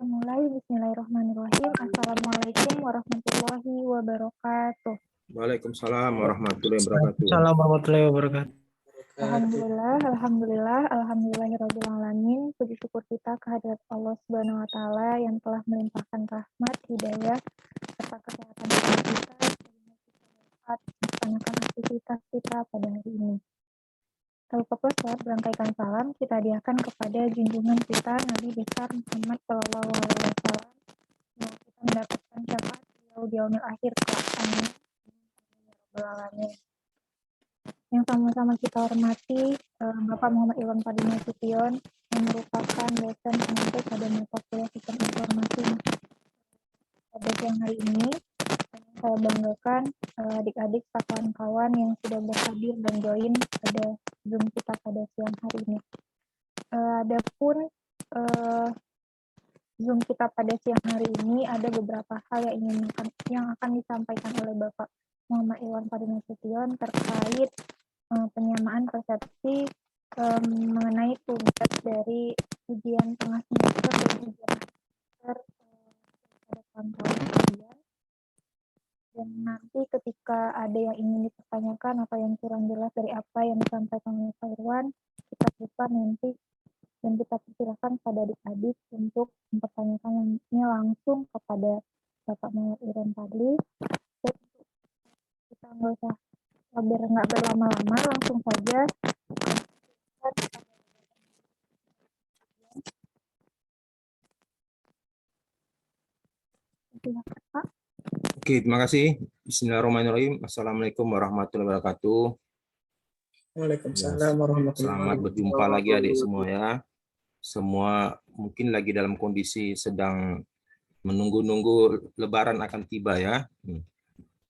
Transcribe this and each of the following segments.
Kita mulai. Bismillahirrahmanirrahim. Assalamualaikum warahmatullahi wabarakatuh. Waalaikumsalam warahmatullahi wabarakatuh. Assalamualaikum warahmatullahi wabarakatuh. Alhamdulillahirabbil alamin. Puji syukur kita kehadirat Allah Subhanahu wa taala yang telah melimpahkan rahmat, hidayah, serta kesehatan kepada kita sehingga kita dapat melaksanakan aktivitas kita pada hari ini. Tanpa salat berangkaikan salam kita hadiahkan kepada junjungan kita Nabi besar Muhammad Shallallahu Alaihi Wasallam yang kita mendapatkan syafaat beliau di yaumil akhir kelak. Amin. Alamin. Yang sama-sama kita hormati Bapak Muhammad Iwan Fadli Nasution yang merupakan dosen pengampu pada mata kuliah sistem informasi pada siang hari ini. Saya banggakan adik-adik kawan-kawan yang sudah berhadir dan join pada Zoom kita pada siang hari ini. Adapun Zoom kita pada siang hari ini ada beberapa hal yang akan disampaikan oleh Bapak Muhammad Iwan Fadli Nasution terkait penyamaan persepsi mengenai tugas dari ujian tengah semester dan ujian akhir pada kawan-kawan sekalian. Dan nanti ketika ada yang ingin dipertanyakan atau yang kurang jelas dari apa yang disampaikan oleh Pak Irwan, kita buka nanti dan kita persilakan pada adik-adik untuk mempertanyakannya langsung kepada Bapak Muhammad Iwan Fadli. Dan kita nggak berlama-lama, langsung saja. Silakan Pak. Oke, terima kasih. Bismillahirrahmanirrahim. Assalamualaikum warahmatullahi wabarakatuh. Waalaikumsalam warahmatullahi Selamat berjumpa lagi adik semua ya. Semua mungkin lagi dalam kondisi sedang menunggu-nunggu Lebaran akan tiba ya.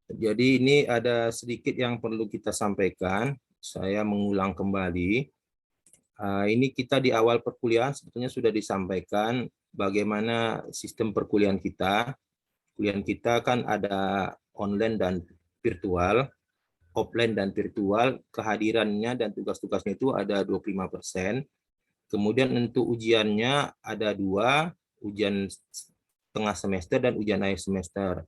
Jadi ini ada sedikit yang perlu kita sampaikan. Saya mengulang kembali. Ini kita di awal perkuliahan sebetulnya sudah disampaikan bagaimana sistem perkuliahan kita. Kuliah kita kan ada online dan virtual, offline dan virtual, kehadirannya dan tugas-tugasnya itu ada 25%. Kemudian untuk ujiannya ada 2, ujian tengah semester dan ujian akhir semester.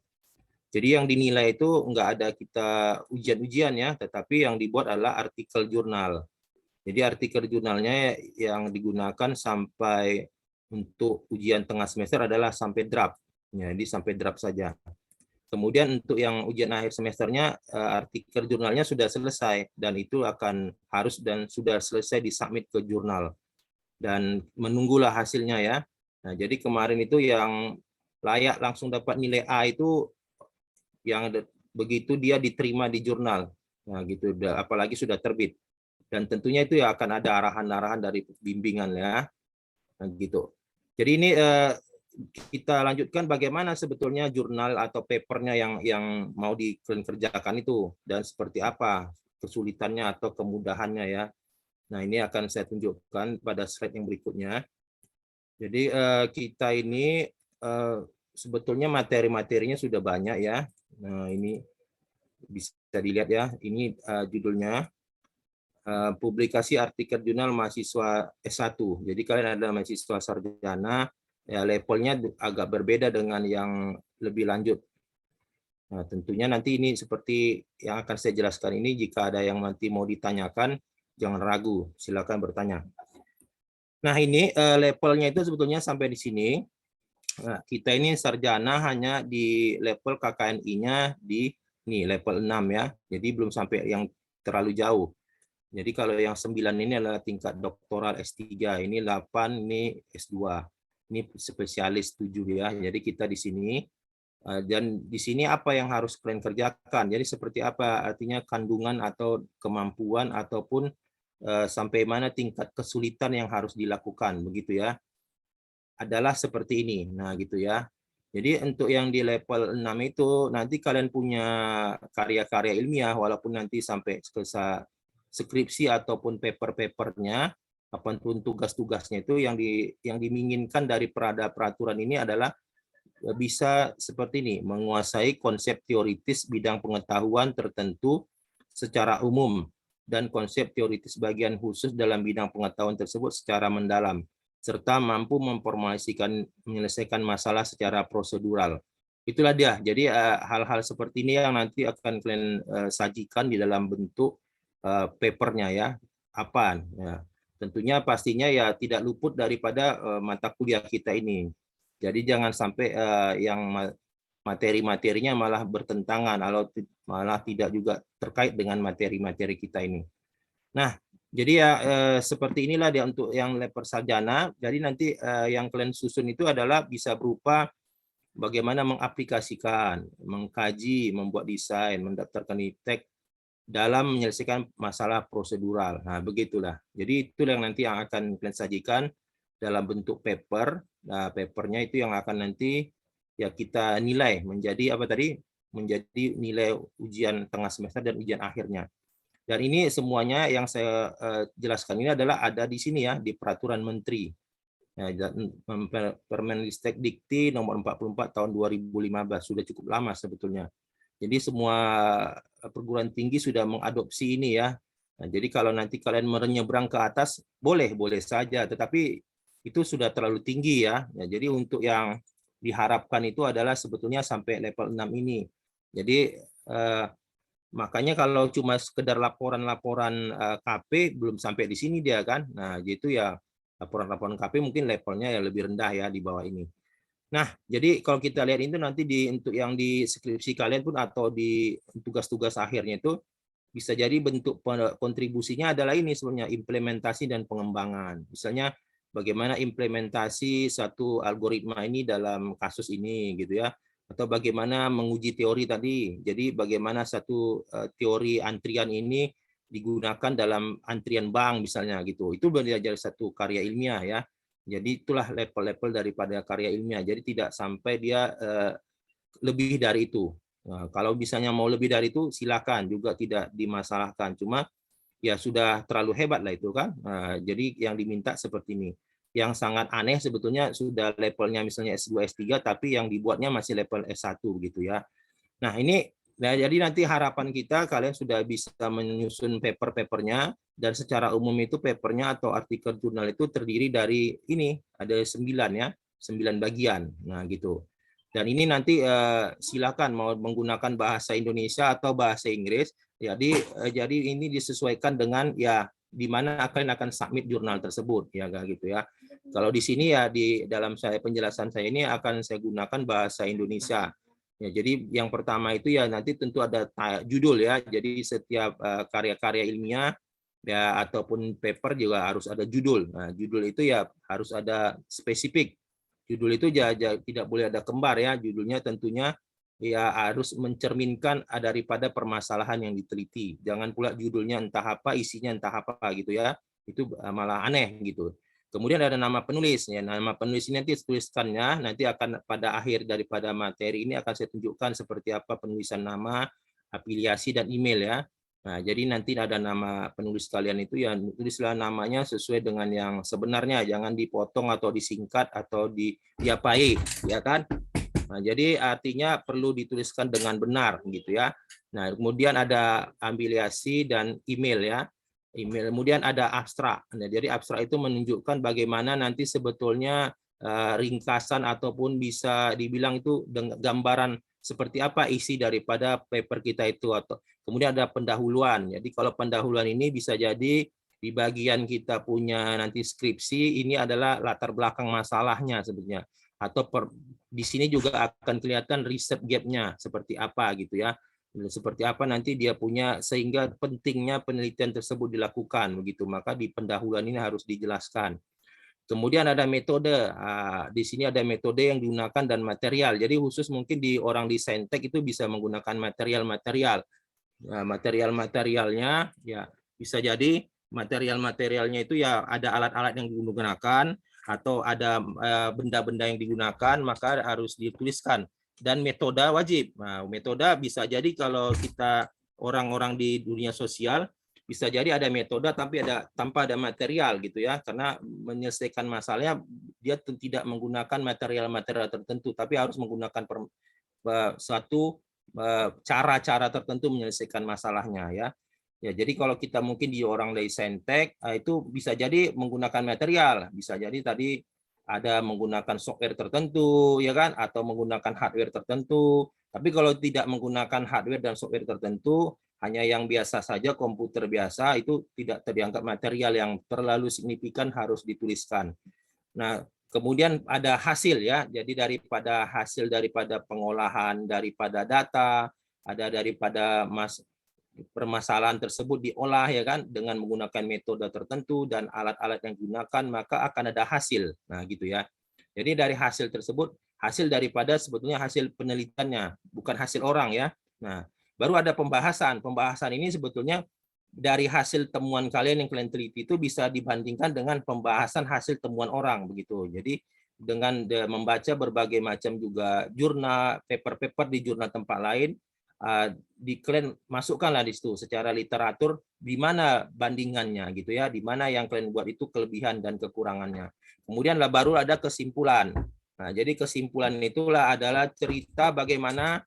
Jadi yang dinilai itu enggak ada kita ujian-ujian ya, tetapi yang dibuat adalah artikel jurnal. Jadi artikel jurnalnya yang digunakan sampai untuk ujian tengah semester adalah sampai draft. Jadi sampai draft saja. Kemudian untuk yang ujian akhir semesternya artikel jurnalnya sudah selesai dan itu akan harus dan sudah selesai disubmit ke jurnal dan menunggulah hasilnya ya. Nah, jadi kemarin itu yang layak langsung dapat nilai A itu yang begitu dia diterima di jurnal. Nah, gitu apalagi sudah terbit. Dan tentunya itu ya akan ada arahan-arahan dari bimbingan ya. Nah, gitu. Jadi ini kita lanjutkan bagaimana sebetulnya jurnal atau papernya yang mau dikerjakan itu dan seperti apa kesulitannya atau kemudahannya ya. Nah ini akan saya tunjukkan pada slide yang berikutnya. Jadi kita ini sebetulnya materi-materinya sudah banyak ya. Nah ini bisa dilihat ya. Ini judulnya publikasi artikel jurnal mahasiswa S1. Jadi kalian adalah mahasiswa sarjana. Ya, levelnya agak berbeda dengan yang lebih lanjut. Nah, tentunya nanti ini seperti yang akan saya jelaskan ini, jika ada yang nanti mau ditanyakan, jangan ragu, silakan bertanya. Nah, ini levelnya itu sebetulnya sampai di sini. Nah, kita ini sarjana hanya di level KKNI-nya di nih, level 6 ya, jadi belum sampai yang terlalu jauh. Jadi kalau yang 9 ini adalah tingkat doktoral S3, ini 8, ini S2. Ini spesialis 7 ya. Jadi kita di sini dan di sini apa yang harus kalian kerjakan. Jadi seperti apa artinya kandungan atau kemampuan ataupun sampai mana tingkat kesulitan yang harus dilakukan begitu ya. Adalah seperti ini. Nah, gitu ya. Jadi untuk yang di level 6 itu nanti kalian punya karya-karya ilmiah walaupun nanti sampai ke skripsi ataupun paper-papernya apapun tugas-tugasnya itu yang diinginkan dari peraturan ini adalah bisa seperti ini, menguasai konsep teoritis bidang pengetahuan tertentu secara umum dan konsep teoritis bagian khusus dalam bidang pengetahuan tersebut secara mendalam. serta mampu menyelesaikan masalah secara prosedural. Itulah dia. Jadi hal-hal seperti ini yang nanti akan kalian sajikan di dalam bentuk papernya ya. Apaan? Ya. Tentunya pastinya ya tidak luput daripada mata kuliah kita ini. Jadi jangan sampai yang materi-materinya malah bertentangan atau malah tidak juga terkait dengan materi-materi kita ini. Nah, jadi ya seperti inilah dia untuk yang level sarjana. Jadi nanti yang kalian susun itu adalah bisa berupa bagaimana mengaplikasikan, mengkaji, membuat desain, mendaftarkan iptek dalam menyelesaikan masalah prosedural. Nah, begitulah. Jadi itu yang nanti yang akan kalian sajikan dalam bentuk paper. Nah, papernya itu yang akan nanti ya kita nilai menjadi apa tadi? Menjadi nilai ujian tengah semester dan ujian akhirnya. Dan ini semuanya yang saya jelaskan ini adalah ada di sini ya, di peraturan menteri. Ya, Permendikbud Dikti nomor 44 tahun 2015 sudah cukup lama sebetulnya. Jadi semua perguruan tinggi sudah mengadopsi ini ya. Nah, jadi kalau nanti kalian menyeberang ke atas boleh saja, tetapi itu sudah terlalu tinggi ya. Nah, jadi untuk yang diharapkan itu adalah sebetulnya sampai level 6 ini. Jadi makanya kalau cuma sekedar laporan-laporan KP belum sampai di sini dia kan. Nah, gitu ya laporan-laporan KP mungkin levelnya ya lebih rendah ya di bawah ini. Nah, jadi kalau kita lihat itu nanti untuk yang di skripsi kalian pun atau di tugas-tugas akhirnya itu bisa jadi bentuk kontribusinya adalah ini sebenarnya implementasi dan pengembangan. Misalnya bagaimana implementasi satu algoritma ini dalam kasus ini gitu ya. Atau bagaimana menguji teori tadi. Jadi bagaimana satu teori antrian ini digunakan dalam antrian bank misalnya gitu. Itu belajar satu karya ilmiah ya. Jadi itulah level-level daripada karya ilmiah. Jadi tidak sampai dia lebih dari itu. Nah, kalau misalnya mau lebih dari itu silakan, juga tidak dimasalahkan. Cuma ya sudah terlalu hebat lah itu kan. Nah, jadi yang diminta seperti ini. Yang sangat aneh sebetulnya sudah levelnya misalnya S2, S3 tapi yang dibuatnya masih level S1 gitu ya. Nah, ini nah, jadi nanti harapan kita kalian sudah bisa menyusun paper-papernya dan secara umum itu papernya atau artikel jurnal itu terdiri dari ini ada 9 ya, 9 bagian. Nah, gitu. Dan ini nanti silakan mau menggunakan bahasa Indonesia atau bahasa Inggris. Jadi ini disesuaikan dengan ya di mana kalian akan submit jurnal tersebut ya gitu ya. Kalau di sini ya di dalam penjelasan saya ini akan saya gunakan bahasa Indonesia. Ya, jadi yang pertama itu ya nanti tentu ada judul ya. Jadi setiap karya-karya ilmiah ya ataupun paper juga harus ada judul. Nah, judul itu ya harus ada spesifik. Judul itu tidak boleh ada kembar ya. Judulnya tentunya ya harus mencerminkan daripada permasalahan yang diteliti. Jangan pula judulnya entah apa, isinya entah apa gitu ya. Itu malah aneh gitu. Kemudian ada nama penulis ya. Nama penulis ini nanti tuliskannya nanti akan pada akhir daripada materi ini akan saya tunjukkan seperti apa penulisan nama, afiliasi dan email ya. Nah, jadi nanti ada nama penulis kalian itu ya tulislah namanya sesuai dengan yang sebenarnya, jangan dipotong atau disingkat atau diapai, ya kan? Nah, jadi artinya perlu dituliskan dengan benar gitu ya. Nah, kemudian ada afiliasi dan email ya. Email. Kemudian ada abstrak. Nah, jadi abstrak itu menunjukkan bagaimana nanti sebetulnya ringkasan ataupun bisa dibilang itu dengan gambaran seperti apa isi daripada paper kita itu atau kemudian ada pendahuluan. Jadi kalau pendahuluan ini bisa jadi di bagian kita punya nanti skripsi ini adalah latar belakang masalahnya sebetulnya atau di sini juga akan kelihatan riset gap-nya seperti apa gitu ya. Seperti apa nanti dia punya sehingga pentingnya penelitian tersebut dilakukan begitu. Maka di pendahuluan ini harus dijelaskan. Kemudian ada metode. Di sini ada metode yang digunakan dan material. Jadi khusus mungkin di orang di Saintek itu bisa menggunakan material-material. Material-materialnya ya bisa jadi material-materialnya itu ya ada alat-alat yang digunakan atau ada benda-benda yang digunakan maka harus dituliskan dan metode wajib. Nah, metode bisa jadi kalau kita orang-orang di dunia sosial bisa jadi ada metode tapi tanpa ada material gitu ya karena menyelesaikan masalahnya dia tidak menggunakan material-material tertentu tapi harus menggunakan suatu cara-cara tertentu menyelesaikan masalahnya ya. Ya, jadi kalau kita mungkin di orang dari saintek, itu bisa jadi menggunakan material, bisa jadi tadi ada menggunakan software tertentu, ya kan, atau menggunakan hardware tertentu. Tapi kalau tidak menggunakan hardware dan software tertentu, hanya yang biasa saja, komputer biasa, itu tidak terdianggap material yang terlalu signifikan harus dituliskan. Nah, kemudian ada hasil ya, jadi daripada hasil daripada pengolahan daripada data, ada daripada permasalahan tersebut diolah ya kan dengan menggunakan metode tertentu dan alat-alat yang digunakan, maka akan ada hasil. Nah, gitu ya. Jadi dari hasil tersebut, hasil daripada sebetulnya hasil penelitiannya, bukan hasil orang ya. Nah, baru ada pembahasan. Pembahasan ini sebetulnya dari hasil temuan kalian yang kalian teliti itu bisa dibandingkan dengan pembahasan hasil temuan orang begitu. Jadi dengan membaca berbagai macam juga jurnal, paper-paper di jurnal tempat lain, di kalian masukkanlah di situ secara literatur di mana bandingannya gitu ya, di mana yang kalian buat itu kelebihan dan kekurangannya. Kemudian lah baru ada kesimpulan. Nah, jadi kesimpulan itulah adalah cerita bagaimana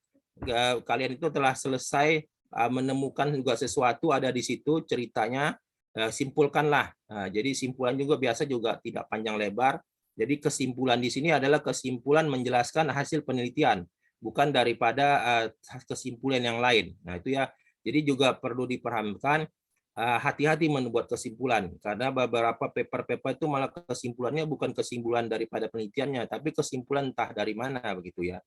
kalian itu telah selesai menemukan juga sesuatu ada di situ ceritanya, simpulkanlah. Nah, jadi simpulan juga biasa juga tidak panjang lebar. Jadi kesimpulan di sini adalah kesimpulan menjelaskan hasil penelitian, bukan daripada kesimpulan yang lain. Nah, itu ya. Jadi juga perlu dipahamkan hati-hati membuat kesimpulan karena beberapa paper-paper itu malah kesimpulannya bukan kesimpulan daripada penelitiannya, tapi kesimpulan entah dari mana begitu ya.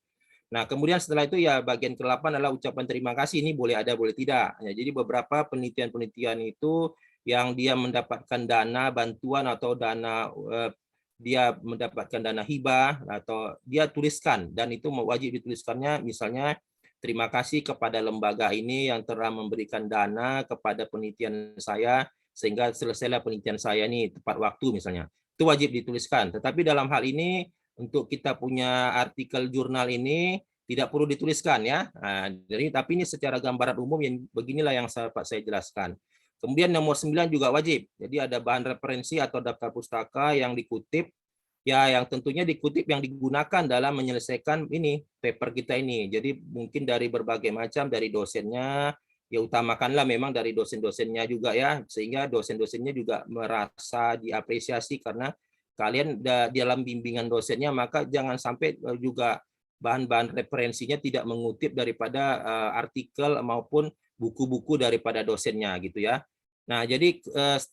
Nah, kemudian setelah itu ya bagian ke-8 adalah ucapan terima kasih. Ini boleh ada, boleh tidak. Ya, jadi beberapa penelitian-penelitian itu yang dia mendapatkan dana bantuan atau dana dia mendapatkan dana hibah atau dia tuliskan dan itu wajib dituliskannya misalnya terima kasih kepada lembaga ini yang telah memberikan dana kepada penelitian saya sehingga selesailah penelitian saya ini tepat waktu misalnya. Itu wajib dituliskan. Tetapi dalam hal ini untuk kita punya artikel jurnal ini tidak perlu dituliskan ya. Nah, jadi tapi ini secara gambaran umum yang beginilah yang saya jelaskan. Kemudian nomor 9 juga wajib. Jadi ada bahan referensi atau daftar pustaka yang dikutip ya yang tentunya dikutip yang digunakan dalam menyelesaikan ini paper kita ini. Jadi mungkin dari berbagai macam dari dosennya ya utamakanlah memang dari dosen-dosennya juga ya sehingga dosen-dosennya juga merasa diapresiasi karena kalian dalam bimbingan dosennya maka jangan sampai juga bahan-bahan referensinya tidak mengutip daripada artikel maupun buku-buku daripada dosennya gitu ya. Nah, jadi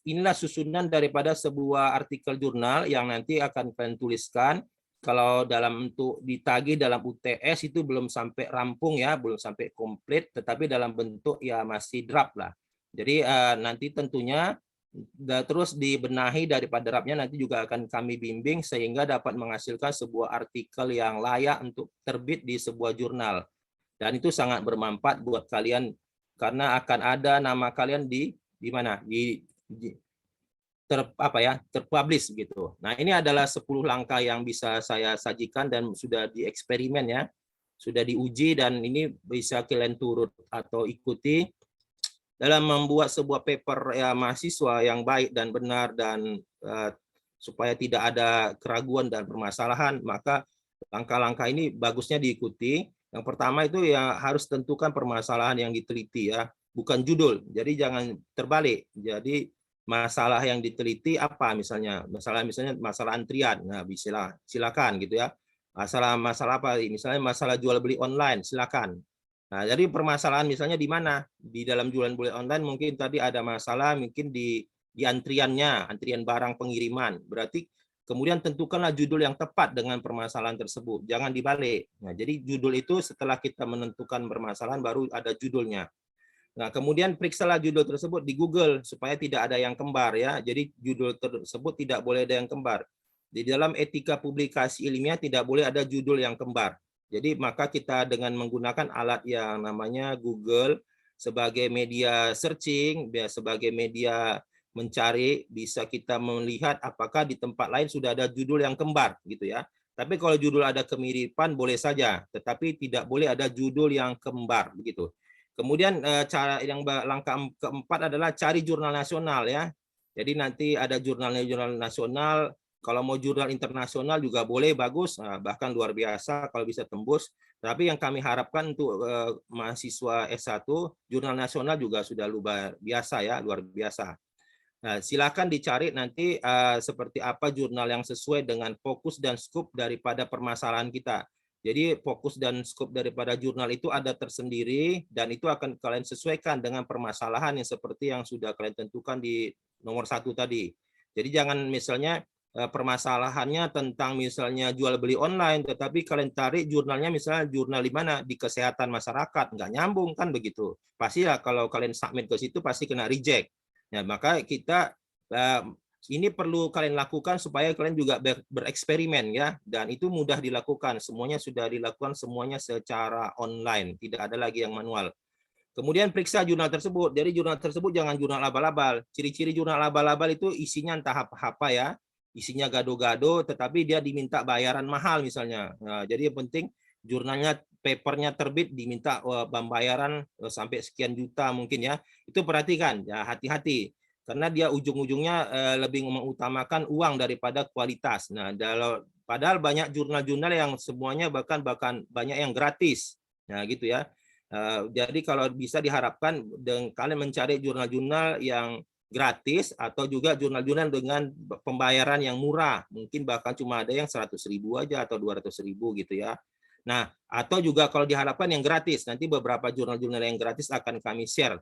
inilah susunan daripada sebuah artikel jurnal yang nanti akan kalian tuliskan. Kalau dalam bentuk ditagih dalam UTS itu belum sampai rampung ya, belum sampai komplit, tetapi dalam bentuk ya masih draft lah. Jadi nanti tentunya terus dibenahi daripada draftnya nanti juga akan kami bimbing sehingga dapat menghasilkan sebuah artikel yang layak untuk terbit di sebuah jurnal. Dan itu sangat bermanfaat buat kalian karena akan ada nama kalian di mana terpublish gitu. Nah, ini adalah 10 langkah yang bisa saya sajikan dan sudah dieksperimen ya. Sudah diuji dan ini bisa kalian turut atau ikuti dalam membuat sebuah paper ya mahasiswa yang baik dan benar dan supaya tidak ada keraguan dan permasalahan, maka langkah-langkah ini bagusnya diikuti. Yang pertama itu ya harus tentukan permasalahan yang diteliti ya, bukan judul. Jadi jangan terbalik. Jadi masalah yang diteliti apa misalnya? Masalah antrian. Nah, bisa silakan gitu ya. Masalah apa? Misalnya masalah jual beli online, silakan. Nah, jadi permasalahan misalnya di mana? Di dalam jualan beli online mungkin tadi ada masalah mungkin di antriannya, antrian barang pengiriman. Berarti kemudian tentukanlah judul yang tepat dengan permasalahan tersebut. Jangan dibalik. Nah, jadi judul itu setelah kita menentukan permasalahan baru ada judulnya. Nah, kemudian periksalah judul tersebut di Google supaya tidak ada yang kembar ya. Jadi judul tersebut tidak boleh ada yang kembar. Di dalam etika publikasi ilmiah tidak boleh ada judul yang kembar. Jadi maka kita dengan menggunakan alat yang namanya Google sebagai media searching, sebagai media mencari, bisa kita melihat apakah di tempat lain sudah ada judul yang kembar gitu ya. Tapi kalau judul ada kemiripan boleh saja, tetapi tidak boleh ada judul yang kembar begitu. Kemudian cara yang langkah keempat adalah cari jurnal nasional ya. Jadi nanti ada jurnal nasional, kalau mau jurnal internasional juga boleh bagus, bahkan luar biasa kalau bisa tembus. Tapi yang kami harapkan untuk mahasiswa S1, jurnal nasional juga sudah luar biasa ya, luar biasa. Nah, silakan dicari nanti seperti apa jurnal yang sesuai dengan fokus dan skop daripada permasalahan kita. Jadi fokus dan skop daripada jurnal itu ada tersendiri dan itu akan kalian sesuaikan dengan permasalahan yang seperti yang sudah kalian tentukan di nomor 1 tadi. Jadi jangan misalnya permasalahannya tentang misalnya jual beli online, tetapi kalian tarik jurnalnya misalnya jurnal di mana di kesehatan masyarakat, nggak nyambung kan begitu. Pasti ya kalau kalian submit ke situ pasti kena reject. Ya, maka kita ini perlu kalian lakukan supaya kalian juga bereksperimen ya, dan itu mudah dilakukan. Semuanya sudah dilakukan semuanya secara online, tidak ada lagi yang manual. Kemudian periksa jurnal tersebut. Jadi jurnal tersebut jangan jurnal abal-abal. Ciri-ciri jurnal abal-abal itu isinya entah apa ya, isinya gado-gado, tetapi dia diminta bayaran mahal misalnya. Nah, jadi yang penting jurnalnya, papernya terbit diminta pembayaran sampai sekian juta mungkin ya. Itu perhatikan, ya hati-hati. Karena dia ujung-ujungnya lebih mengutamakan uang daripada kualitas. Nah, padahal banyak jurnal-jurnal yang semuanya bahkan banyak yang gratis. Nah, gitu ya. Jadi kalau bisa diharapkan dengan kalian mencari jurnal-jurnal yang gratis atau juga jurnal-jurnal dengan pembayaran yang murah, mungkin bahkan cuma ada yang 100.000 aja atau 200.000 gitu ya. Nah, atau juga kalau diharapkan yang gratis, nanti beberapa jurnal-jurnal yang gratis akan kami share.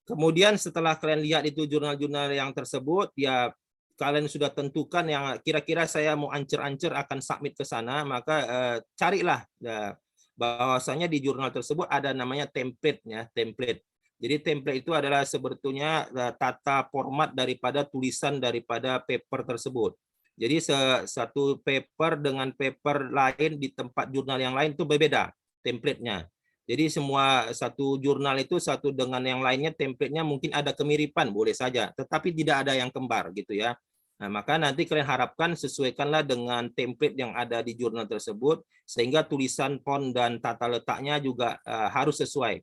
Kemudian setelah kalian lihat itu jurnal-jurnal yang tersebut, ya kalian sudah tentukan yang kira-kira saya mau ancer-ancer akan submit ke sana, maka carilah bahwasanya di jurnal tersebut ada namanya template ya, template. Jadi template itu adalah sebetulnya tata format daripada tulisan daripada paper tersebut. Jadi satu paper dengan paper lain di tempat jurnal yang lain itu berbeda template-nya. Jadi semua satu jurnal itu satu dengan yang lainnya template-nya mungkin ada kemiripan, boleh saja, tetapi tidak ada yang kembar gitu ya. Nah, maka nanti kalian harapkan sesuaikanlah dengan template yang ada di jurnal tersebut sehingga tulisan font dan tata letaknya juga harus sesuai.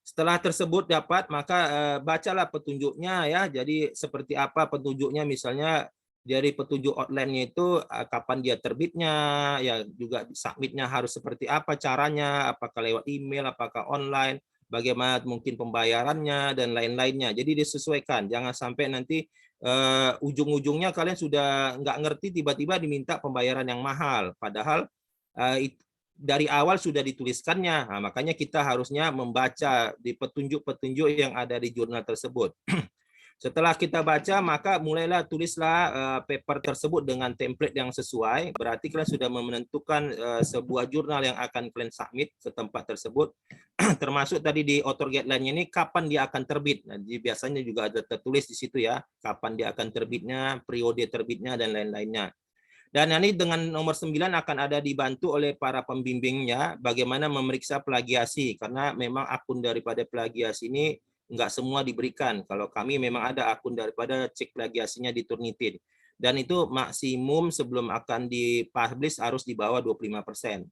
Setelah tersebut dapat, maka bacalah petunjuknya ya. Jadi seperti apa petunjuknya, misalnya dari petunjuk outline-nya itu kapan dia terbitnya, ya juga submitnya harus seperti apa caranya, apakah lewat email, apakah online, bagaimana mungkin pembayarannya dan lain-lainnya. Jadi disesuaikan, jangan sampai nanti ujung-ujungnya kalian sudah nggak ngerti tiba-tiba diminta pembayaran yang mahal, padahal dari awal sudah dituliskannya. Nah, makanya kita harusnya membaca di petunjuk-petunjuk yang ada di jurnal tersebut. Setelah kita baca, maka mulailah tulislah paper tersebut dengan template yang sesuai. Berarti kalian sudah menentukan sebuah jurnal yang akan kalian submit ke tempat tersebut. Termasuk tadi di author guideline ini kapan dia akan terbit. Nah, biasanya juga ada tertulis di situ ya, kapan dia akan terbitnya, periode terbitnya dan lain-lainnya. Dan ini dengan nomor 9 akan ada dibantu oleh para pembimbingnya bagaimana memeriksa plagiasi, karena memang akun daripada plagiasi ini enggak semua diberikan. Kalau kami memang ada akun daripada cek plagiasinya di Turnitin. Dan itu maksimum sebelum akan dipublish harus di bawah 25%.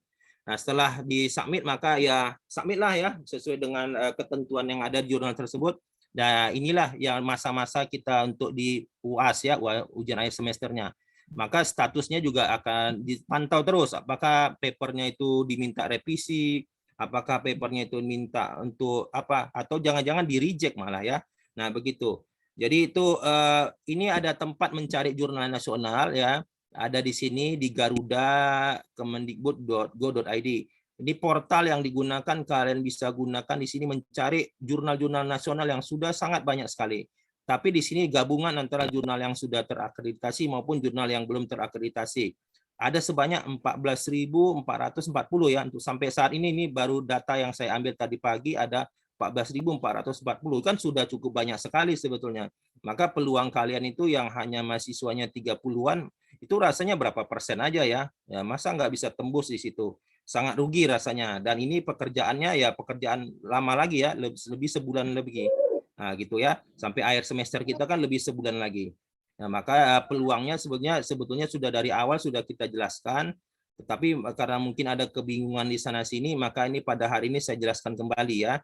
Nah, setelah disubmit maka ya submitlah ya sesuai dengan ketentuan yang ada di jurnal tersebut. Nah, inilah yang masa-masa kita untuk di UAS ya, ujian akhir semesternya. Maka statusnya juga akan dipantau terus, apakah papernya itu diminta revisi, apakah papernya itu minta untuk apa, atau jangan-jangan di reject malah ya. Nah begitu. Jadi itu ini ada tempat mencari jurnal nasional ya, ada di sini di Garuda kemendikbud.go.id. Ini portal yang digunakan, kalian bisa gunakan di sini mencari jurnal-jurnal nasional yang sudah sangat banyak sekali. Tapi di sini gabungan antara jurnal yang sudah terakreditasi maupun jurnal yang belum terakreditasi. Ada sebanyak 14.440 ya untuk sampai saat ini baru data yang saya ambil tadi pagi ada 14.440, kan sudah cukup banyak sekali sebetulnya. Maka peluang kalian itu yang hanya mahasiswanya 30-an itu rasanya berapa persen aja ya. Ya masa nggak bisa tembus di situ. Sangat rugi rasanya, dan ini pekerjaannya ya pekerjaan lama lagi ya, lebih sebulan lebih. Nah, gitu ya. Sampai akhir semester kita kan lebih sebulan lagi. Nah, maka peluangnya sebetulnya sudah dari awal sudah kita jelaskan, tetapi karena mungkin ada kebingungan di sana sini, maka ini pada hari ini saya jelaskan kembali ya.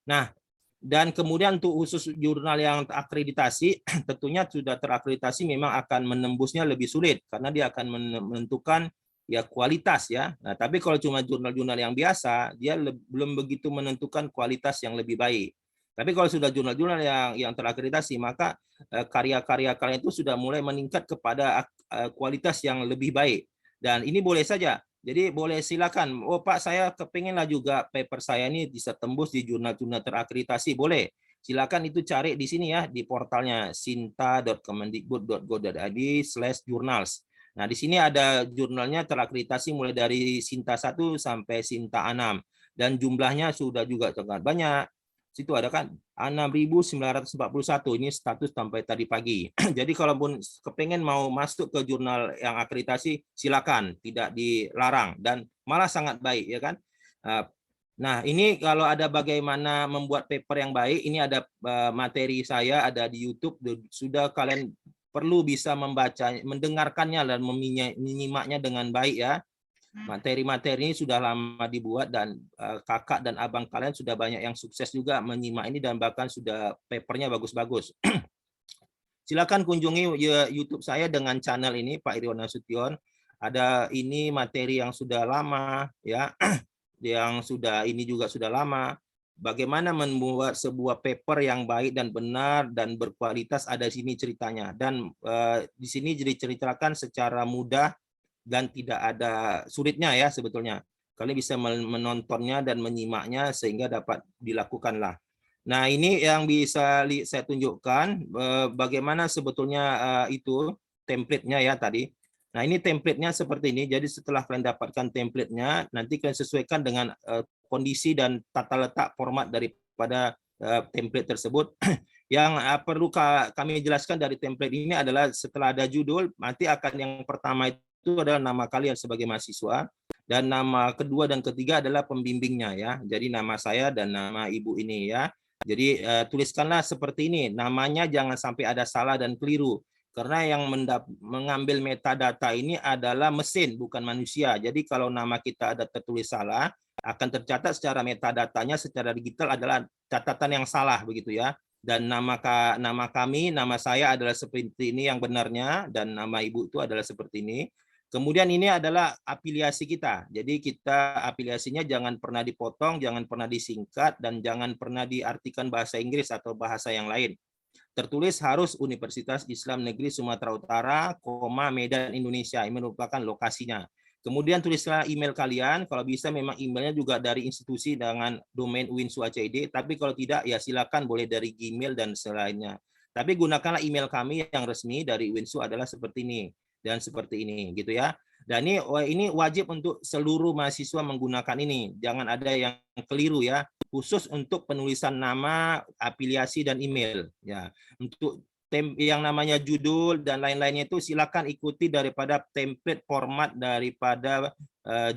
Nah, dan kemudian untuk khusus jurnal yang terakreditasi, tentunya sudah terakreditasi memang akan menembusnya lebih sulit karena dia akan menentukan ya kualitas ya. Nah, tapi kalau cuma jurnal-jurnal yang biasa, dia belum begitu menentukan kualitas yang lebih baik. Tapi kalau sudah jurnal-jurnal yang terakreditasi, maka karya-karya kalian itu sudah mulai meningkat kepada kualitas yang lebih baik. Dan ini boleh saja. Jadi boleh silakan. Oh Pak, saya kepinginlah juga paper saya ini bisa tembus di jurnal-jurnal terakreditasi. Boleh. Silakan itu cari di sini ya, di portalnya sinta.kemendikbud.go.id/journals. Nah, di sini ada jurnalnya terakreditasi mulai dari Sinta 1 sampai Sinta 6. Dan jumlahnya sudah juga sangat banyak. Situ ada kan 6.941 ini status sampai tadi pagi. Jadi kalaupun kepengen mau masuk ke jurnal yang akreditasi, silakan, tidak dilarang dan malah sangat baik ya kan. Nah, ini kalau ada bagaimana membuat paper yang baik, ini ada materi saya ada di YouTube, sudah kalian perlu bisa membaca, mendengarkannya dan menyimaknya dengan baik ya. Materi-materi ini sudah lama dibuat dan kakak dan abang kalian sudah banyak yang sukses juga menyimak ini dan bahkan sudah papernya bagus-bagus. Silakan kunjungi YouTube saya dengan channel ini Pak Irwan Nasution. Ada ini materi yang sudah lama ya, yang sudah ini juga sudah lama. Bagaimana membuat sebuah paper yang baik dan benar dan berkualitas, ada di sini ceritanya. Dan di sini diceritakan secara mudah dan tidak ada sulitnya ya sebetulnya. Kalian bisa menontonnya dan menyimaknya sehingga dapat dilakukanlah. Nah, ini yang bisa saya tunjukkan bagaimana sebetulnya itu template-nya ya tadi. Nah, ini template-nya seperti ini. Jadi setelah kalian dapatkan template-nya, nanti kalian sesuaikan dengan kondisi dan tata letak format daripada template tersebut. Yang perlu kami jelaskan dari template ini adalah setelah ada judul, nanti akan yang pertama itu adalah nama kalian sebagai mahasiswa, dan nama kedua dan ketiga adalah pembimbingnya ya. Jadi nama saya dan nama ibu ini ya. Jadi tuliskanlah seperti ini, namanya jangan sampai ada salah dan keliru. Karena yang mengambil metadata ini adalah mesin, bukan manusia. Jadi kalau nama kita ada tertulis salah, akan tercatat secara metadatanya secara digital adalah catatan yang salah begitu ya. Dan nama kami, nama saya adalah seperti ini yang benarnya, dan nama ibu itu adalah seperti ini. Kemudian ini adalah afiliasi kita. Jadi kita afiliasinya jangan pernah dipotong, jangan pernah disingkat, dan jangan pernah diartikan bahasa Inggris atau bahasa yang lain. Tertulis harus Universitas Islam Negeri Sumatera Utara, Medan, Indonesia. Ini merupakan lokasinya. Kemudian tulislah email kalian. Kalau bisa memang emailnya juga dari institusi dengan domain uinsu.ac.id. Tapi kalau tidak, ya silakan boleh dari Gmail dan selainnya. Tapi gunakanlah email kami yang resmi dari Uinsu adalah seperti ini dan seperti ini, gitu ya. Dan ini wajib untuk seluruh mahasiswa menggunakan ini. Jangan ada yang keliru ya. Khusus untuk penulisan nama, afiliasi dan email ya. Untuk yang namanya judul dan lain-lainnya itu silakan ikuti daripada template format daripada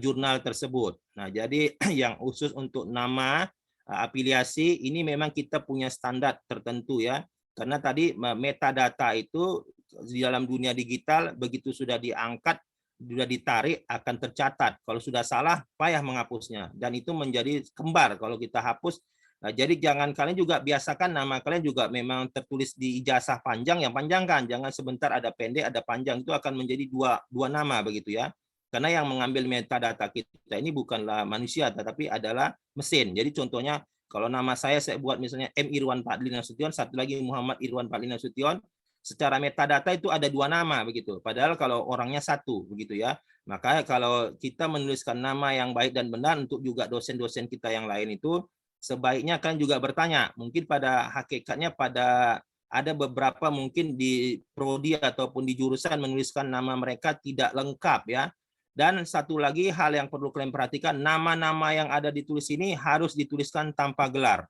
jurnal tersebut. Nah, jadi yang khusus untuk nama, afiliasi ini memang kita punya standar tertentu ya. Karena tadi metadata itu di dalam dunia digital begitu sudah diangkat, sudah ditarik akan tercatat. Kalau sudah salah, payah menghapusnya. Dan itu menjadi kembar kalau kita hapus. Nah, jadi jangan kalian juga biasakan nama kalian juga memang tertulis di ijazah panjang, yang panjangkan. Jangan sebentar ada pendek, ada panjang. Itu akan menjadi dua nama begitu ya. Karena yang mengambil metadata kita ini bukanlah manusia, tetapi adalah mesin. Jadi contohnya kalau nama saya buat misalnya M. Irwan Fadli Nasution, satu lagi Muhammad Irwan Fadli Nasution, secara metadata itu ada dua nama begitu. Padahal kalau orangnya satu begitu ya. Maka kalau kita menuliskan nama yang baik dan benar untuk juga dosen-dosen kita yang lain itu sebaiknya kan juga bertanya. Mungkin pada hakikatnya ada beberapa mungkin di prodi ataupun di jurusan menuliskan nama mereka tidak lengkap ya. Dan satu lagi hal yang perlu kalian perhatikan, nama-nama yang ada ditulis ini harus dituliskan tanpa gelar.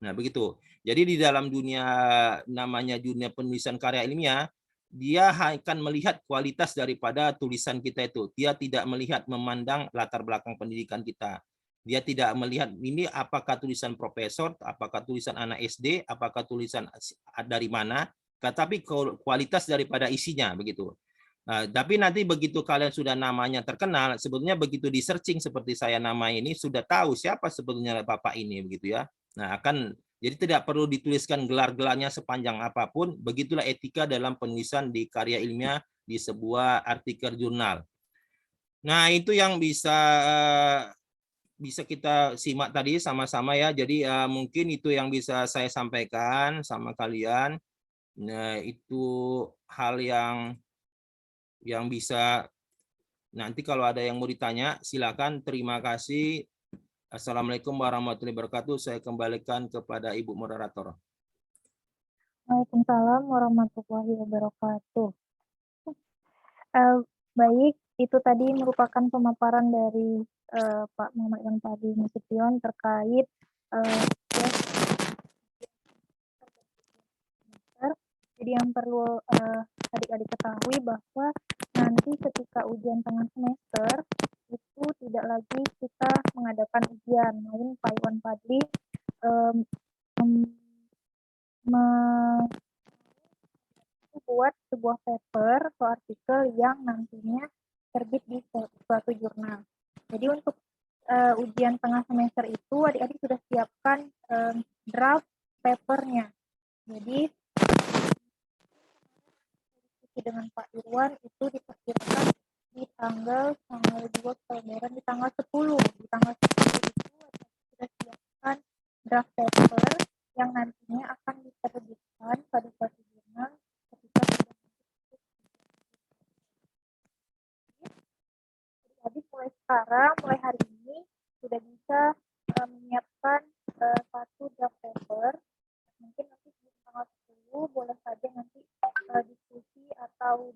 Nah, begitu. Jadi di dalam dunia namanya dunia penulisan karya ilmiah, dia akan melihat kualitas daripada tulisan kita itu. Dia tidak melihat memandang latar belakang pendidikan kita. Dia tidak melihat ini apakah tulisan profesor, apakah tulisan anak SD, apakah tulisan dari mana, tetapi kualitas daripada isinya begitu. Nah, tapi nanti begitu kalian sudah namanya terkenal, sebetulnya begitu di searching seperti saya nama ini sudah tahu siapa sebetulnya Bapak ini begitu ya. Nah, jadi tidak perlu dituliskan gelar-gelarnya sepanjang apapun, begitulah etika dalam penulisan di karya ilmiah di sebuah artikel jurnal. Nah, itu yang bisa kita simak tadi sama-sama ya. Jadi mungkin itu yang bisa saya sampaikan sama kalian. Nah, itu hal yang bisa nanti kalau ada yang mau ditanya, silakan. Terima kasih. Assalamualaikum warahmatullahi wabarakatuh. Saya kembalikan kepada Ibu moderator. Waalaikumsalam warahmatullahi wabarakatuh. Baik, itu tadi merupakan pemaparan dari Pak Muhammad Iwan Fadli Nasution terkait jadi yang perlu adik-adik ketahui bahwa nanti ketika ujian tengah semester itu tidak lagi kita mengadakan ujian, namun Pak Iwan Fadli membuat sebuah paper atau artikel yang nantinya terbit di suatu jurnal. Jadi untuk ujian tengah semester itu adik-adik sudah siapkan draft papernya. Jadi dengan Pak Irwan itu diperkirakan di tanggal 2 Oktober, di tanggal 10. Di tanggal 10 itu sudah siapkan draft paper yang nantinya akan diterbitkan pada suatu jurnal ketika sudah jadi mulai sekarang, mulai hari ini sudah bisa menyiapkan satu draft paper. Mungkin nanti di tanggal 10 boleh saja nanti diskusi atau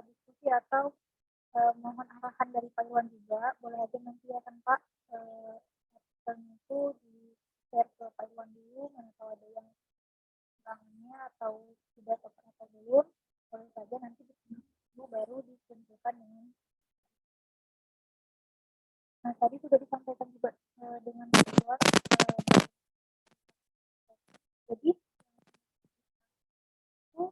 diskusi atau mohon arahan dari Pak Iwan juga. Boleh aja nanti ya kan Pak, itu di share ke Pak Iwan dulu, mana tahu ada yang kurangnya atau tidak atau belum, boleh saja nanti baru ditentukan dengan. Nah, tadi sudah disampaikan juga dengan Pak Iwan, jadi itu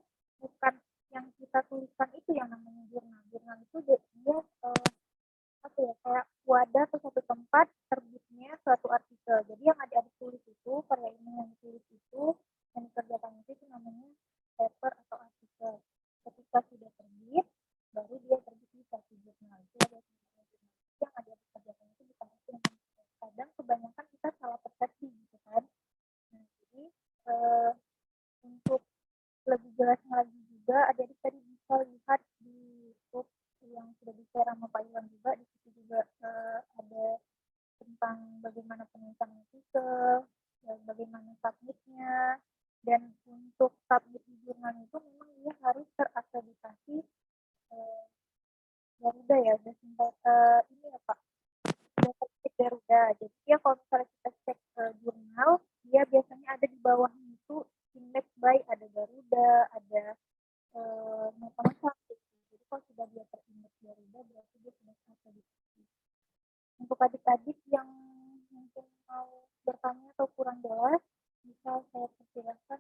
bukan yang kita tuliskan itu yang namanya jurnal. Jurnal itu dia kayak wadah atau satu tempat terbitnya suatu artikel. Jadi yang adik-adik tulis itu, karya ini yang ditulis itu, yang dikerjakan itu namanya paper atau artikel. Ketika sudah terbit, baru dia terbit di satu jurnal. Itu ada yang adik-adik kerjakan itu bukan itu yang kadang kebanyakan kita salah persepsi gitu kan. Nah, jadi untuk lebih jelasnya lagi juga, adik-adik tadi bisa lihat di YouTube yang sudah di-share sama Pak Iwan juga. Di situ juga ada tentang bagaimana penulisan artikel, dan bagaimana submitnya, dan untuk submit di jurnal itu memang dia harus terakreditasi Garuda ya, udah sempat ini ya Pak, udah tercek Garuda. Jadi ya kalau misalnya kita cek jurnal, dia biasanya ada di bawahnya itu index by ada Garuda, ada macam-macam. Jadi kalau sudah dia terindeks Garuda, berarti dia sudah terakreditasi. Untuk adik-adik yang mungkin mau bertanya atau kurang jelas, bisa saya persilahkan.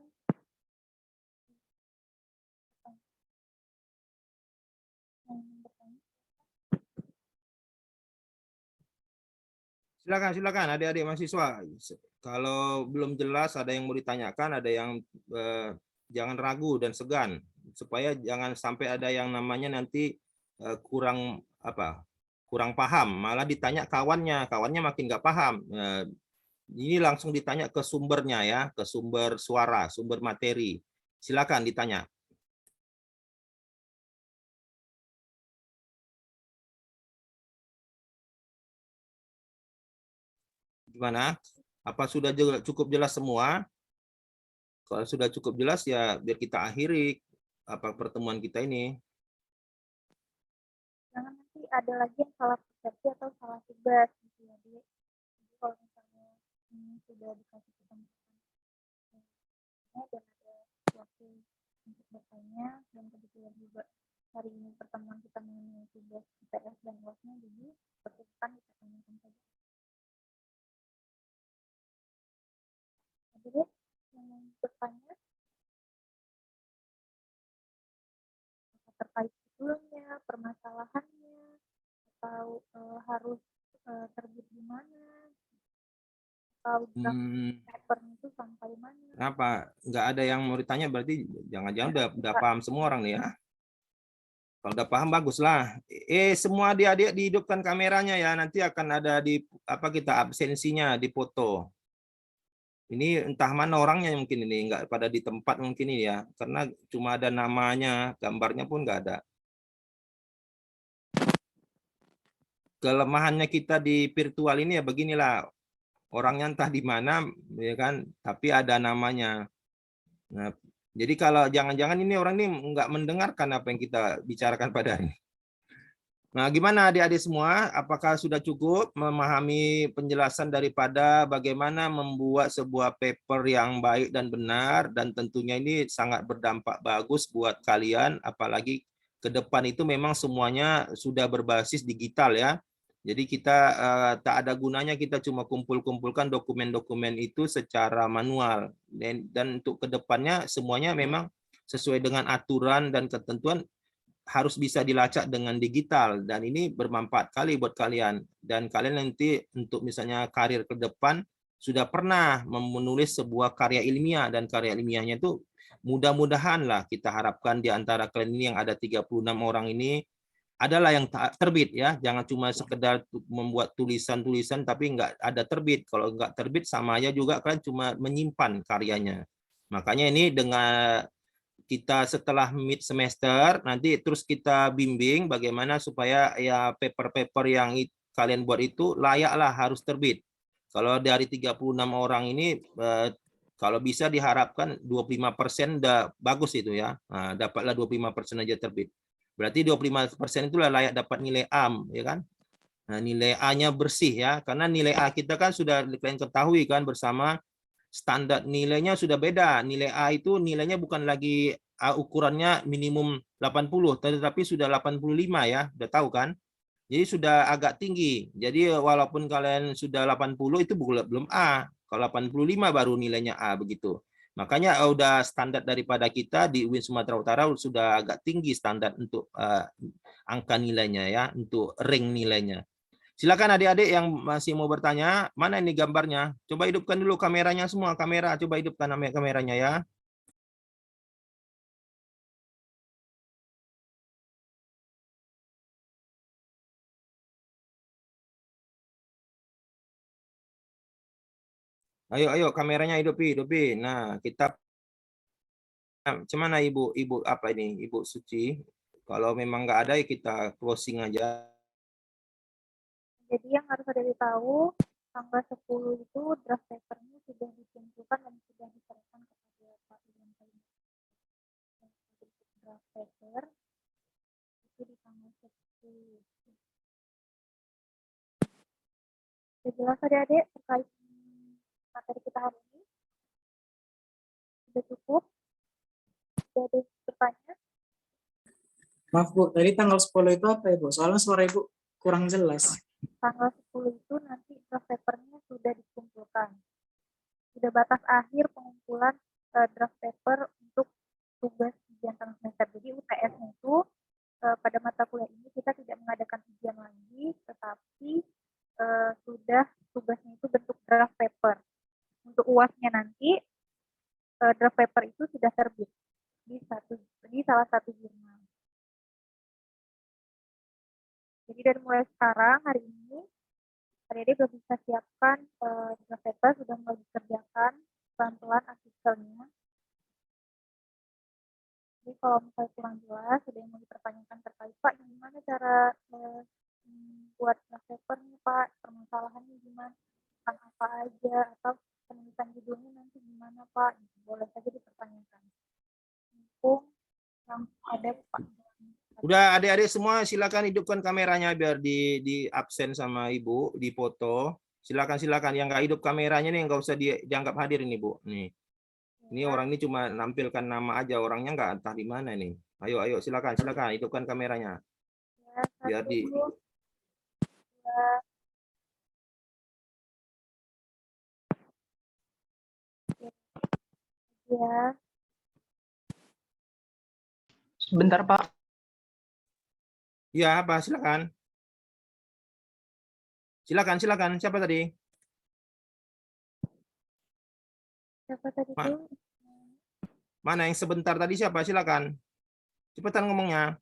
Silakan adik-adik mahasiswa. Kalau belum jelas, ada yang mau ditanyakan, ada yang jangan ragu dan segan, supaya jangan sampai ada yang namanya nanti kurang paham, malah ditanya kawannya makin nggak paham. Ini langsung ditanya ke sumbernya ya, ke sumber suara, sumber materi. Silakan ditanya. Gimana? Apa sudah cukup jelas semua? Kalau sudah cukup jelas ya biar kita akhiri pertemuan kita ini. Jangan nanti ada lagi yang salah persepsi atau salah tugas gitu ya. Jadi kalau misalnya ini sudah dikasih kesempatan dan ada waktu untuk bertanya, dan kebetulan juga hari ini pertemuan kita mengenai tugas IPS dan UASnya, jadi persilakan kita tanyakan saja. Jadi yang bertanya terkait judulnya, permasalahannya, atau harus terbit di mana, atau papernya itu sampai mana. Kenapa nggak ada yang mau ditanya? Berarti jangan-jangan udah paham semua orang nih ya. Kalau udah paham baguslah. Semua adik-adik dihidupkan kameranya ya. Nanti akan ada di apa kita absensinya di foto. Ini entah mana orangnya mungkin ini nggak pada di tempat mungkin ini ya. Karena cuma ada namanya, gambarnya pun nggak ada. Kelemahannya kita di virtual ini ya beginilah. Orangnya entah di mana ya kan, tapi ada namanya. Nah, jadi kalau jangan-jangan ini orang ini nggak mendengarkan apa yang kita bicarakan pada ini. Nah, gimana adik-adik semua? Apakah sudah cukup memahami penjelasan daripada bagaimana membuat sebuah paper yang baik dan benar, dan tentunya ini sangat berdampak bagus buat kalian, apalagi ke depan itu memang semuanya sudah berbasis digital ya. Jadi kita tak ada gunanya kita cuma kumpul-kumpulkan dokumen-dokumen itu secara manual, dan untuk ke depannya semuanya memang sesuai dengan aturan dan ketentuan harus bisa dilacak dengan digital, dan ini bermanfaat kali buat kalian, dan kalian nanti untuk misalnya karir ke depan sudah pernah menulis sebuah karya ilmiah, dan karya ilmiahnya itu mudah-mudahan lah kita harapkan di antara kalian ini yang ada 36 orang ini adalah yang terbit ya, jangan cuma sekedar membuat tulisan-tulisan tapi nggak ada terbit. Kalau nggak terbit sama aja juga kalian cuma menyimpan karyanya. Makanya ini dengan kita setelah mid semester nanti terus kita bimbing bagaimana supaya ya paper-paper yang kalian buat itu layaklah harus terbit. Kalau dari 36 orang ini kalau bisa diharapkan 25% udah bagus itu ya. Nah, dapatlah 25% aja terbit. Berarti 25% itulah layak dapat nilai A, ya kan? Nah, nilai A-nya bersih ya, karena nilai A kita kan sudah kalian ketahui kan bersama, standar nilainya sudah beda. Nilai A itu nilainya bukan lagi ukurannya minimum 80, tetapi sudah 85 ya, udah tahu kan? Jadi sudah agak tinggi. Jadi walaupun kalian sudah 80 itu belum A. Kalau 85 baru nilainya A begitu. Makanya udah standar daripada kita di UIN Sumatera Utara sudah agak tinggi standar untuk angka nilainya ya, untuk rank nilainya. Silakan adik-adik yang masih mau bertanya, mana ini gambarnya? Coba hidupkan dulu kameranya semua, kamera, coba hidupkan kameranya ya. Ayo, ayo kameranya hidupi, hidupi. Nah, kita cuman ibu, ibu apa ini, Ibu Suci? Kalau memang nggak ada ya kita closing aja. Jadi yang harus ada tahu, tanggal 10 itu draft papernya sudah dikumpulkan dan sudah diserahkan kepada Pak Irwan Kalimantan. Draft paper itu di tanggal 10. Sudah jelas adik-adik terkait materi kita hari ini? Sudah cukup? Sudah ada bertanya? Maaf Bu, tadi tanggal 10 itu apa ya Bu? Soalnya suara Ibu kurang jelas. Tanggal 10 itu nanti draft papernya sudah dikumpulkan. Sudah batas akhir pengumpulan draft paper untuk tugas ujian tengah semester. Jadi UTS-nya itu pada mata kuliah ini kita tidak mengadakan ujian lagi, tetapi sudah tugasnya itu bentuk draft paper. Untuk UAS-nya nanti draft paper itu sudah terbit di salah satu jurnal. Jadi dari mulai sekarang hari ini adik-adik sudah bisa siapkan draft paper, sudah mulai dikerjakan pelan-pelan artikelnya. Jadi kalau misalnya kurang jelas, ada yang mau dipertanyakan terkait Pak, gimana cara buat draft paper nih Pak, permasalahannya gimana, tentang apa aja, atau penulisan judulnya nanti gimana Pak, boleh saja dipertanyakan. Mumpung yang ada Pak. Udah adik-adik semua silakan hidupkan kameranya biar di absen sama Ibu, di foto. Silakan yang nggak hidup kameranya nih nggak usah dianggap hadir ini Bu. Nih. Ini orang ini cuma nampilkan nama aja, orangnya nggak entah di mana nih. Ayo silakan hidupkan kameranya. Ya, Biar di ya. Sebentar Pak. Ya, apa? Silakan. Silakan. Siapa tadi? Siapa tadi tuh? Mana yang sebentar tadi siapa? Silakan. Cepetan ngomongnya.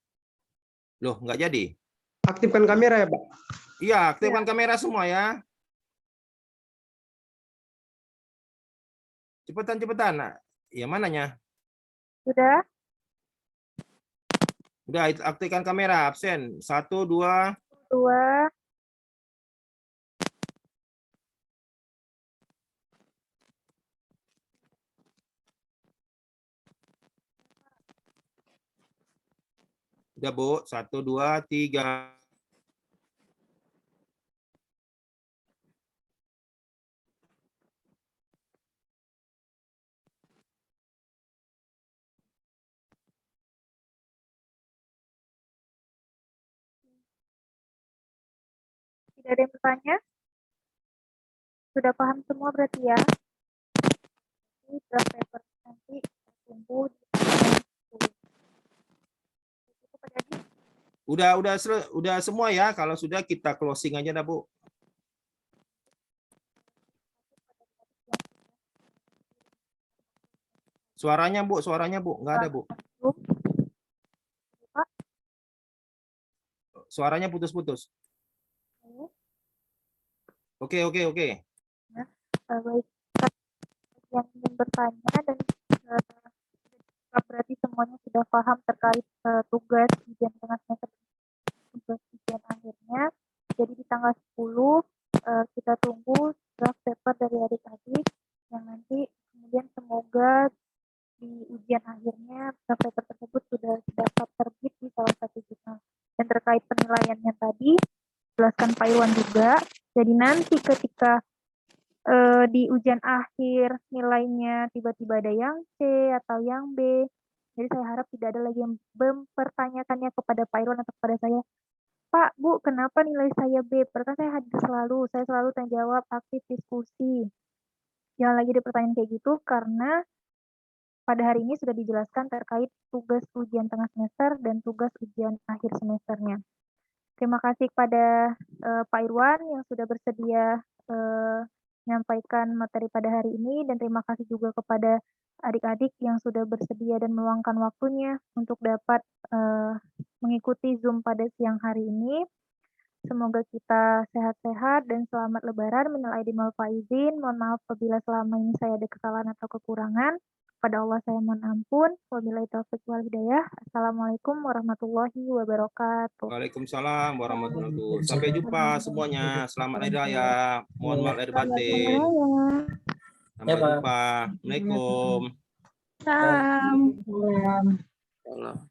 Loh, nggak jadi? Aktifkan kamera ya, Pak. Iya, aktifkan kamera semua ya. Cepetan. Nah, ya mananya? Sudah? Udah, aktifkan kamera. Absen. 1, 2. 2. Udah, Bu. 1, 2, 3. Tidak ada yang bertanya? Sudah paham semua berarti ya? Ini draft paper nanti kita tunggu di tanggal 10. Cukup adik-adik? Udah semua ya. Kalau sudah kita closing aja dah, Bu. Suaranya, Bu. Nggak ada, Bu. Belum? Pak? Suaranya putus-putus. Oke. Baik, yang ingin bertanya dan berarti semuanya sudah paham terkait tugas ujian tengah semester, tugas ujian akhirnya. Jadi di tanggal 10 kita tunggu draft paper dari adik-adik yang nanti kemudian semoga di ujian akhirnya draft paper tersebut sudah dapat terbit di salah satu jurnal. Dan terkait penilaiannya tadi jelaskan Pak Irwan juga. Jadi nanti ketika di ujian akhir nilainya tiba-tiba ada yang C atau yang B. Jadi saya harap tidak ada lagi yang mempertanyakannya kepada Pak Irwan atau kepada saya, Pak, Bu, kenapa nilai saya B? Padahal saya hadir selalu, saya selalu tanya jawab, aktif diskusi. Jangan lagi ada pertanyaan kayak gitu, karena pada hari ini sudah dijelaskan terkait tugas ujian tengah semester dan tugas ujian akhir semesternya. Terima kasih kepada Pak Irwan yang sudah bersedia menyampaikan materi pada hari ini, dan terima kasih juga kepada adik-adik yang sudah bersedia dan meluangkan waktunya untuk dapat mengikuti Zoom pada siang hari ini. Semoga kita sehat-sehat dan selamat Lebaran. Minal aidin wal faizin. Mohon maaf apabila selama ini saya ada kesalahan atau kekurangan. Pada Allah saya mohon ampun. Wabillahi taufiq wal hidayah. Assalamualaikum warahmatullahi wabarakatuh. Waalaikumsalam warahmatullahi wabarakatuh. Sampai jumpa semuanya. Selamat Hari Raya. Mohon maaf lahir batin. Sampai jumpa. Assalamualaikum. Salam. Salam.